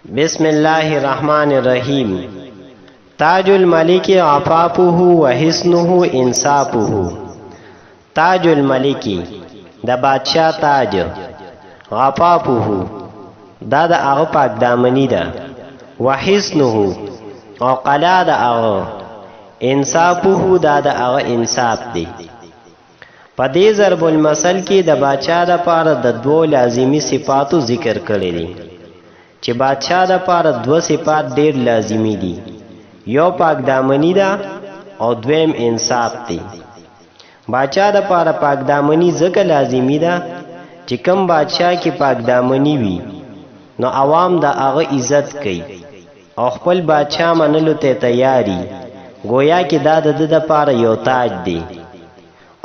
بسم الله الرحمن الرحیم. تاج الملک عفافه و حسنه انصافه. تاج الملک د بادشاہ تاج، عفافه دا د هغه پاک دامنی ده، و حسنه او قلا د هغه، انصافه دا د هغه انصاف دی. په دې ضرب المثل کې د بادشاہ لپاره د دوو لازمی صفاتو ذکر کړی دی چې بادشاہ لپاره دوه صفات ډیر لازمی دي، یو پاک دامنی ده او دویم انصاف دی. بادشاہ لپاره پاک دامنی ځکه لازمی ده چې کم بادشاہ کې پاک دامنی وي نو عوام د هغه عزت کوي او خپل بادشاہ منلو ته تیاری، گویا کې دا د ده لپاره یو تاج دی.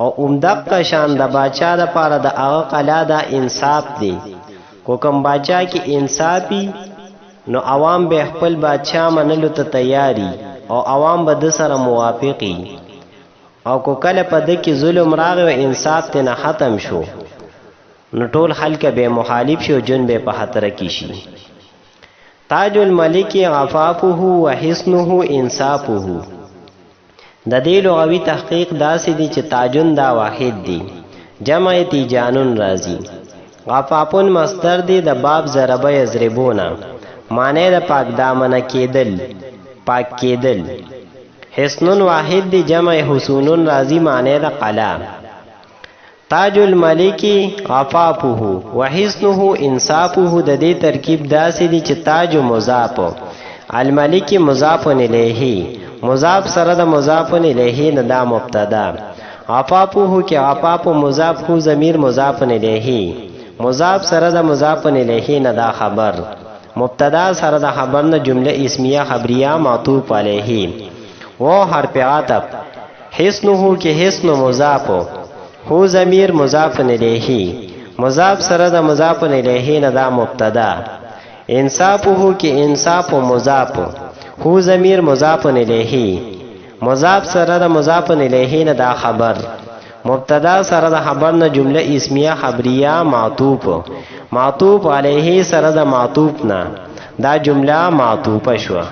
او عمدقه شان د بادشاہ لپاره د هغه قلا دا انصاف دی. کو کم بادشاہ کې انصافي نو عوام به خپل بادشاہ منلو ته تیاری او عوام به د سره موافقي، او کو کله په د کې ظلم راغی او انصاف ته نه ختم شو نو ټول خلک به مخالف شي او جن به په خطر کې شي. تاج الملک عفافه و حسنه انصافه. د دې لغوي تحقیق داسې دی چې تاجن دا واحد دی، جمع تیجانون راځي. عفافون مصدر دی د باب ضربه یضربونه، معنی د پاک دامنه کېدل، پاک کېدل. حسنون واحد دی، جمع حسونون راځي، معنی د قلا. تاج الملک عفافه و حسنه انصافه. د دې ترکیب داسې دی چې تاج مضاف، الملک مضاف الیه، مضاف سره د مضاف الیه نه دا مبتدا. عفافه کې عفاف مضاف هو ضمیر مضاف الیه، مضاف سره د مضاف الیه نه دا خبر، مبتدا سره د خبر نه جمله اسمیه خبریه معطوف علیه و حرف عطف. حسنه کې حسن مضاف هو ضمیر مضاف الیه، مضاف سره د مضاف الیه نه دا مبتدا. انصافه کې انصاف مضاف هو ضمیر مضاف الیه، مضاف سره د مضاف الیه نه دا خبر، مبتدا سره د خبر نه جمله اسمیه خبریه معطوف، معطوف علیه سره د معطوف نه دا جمله معطوفه شوه.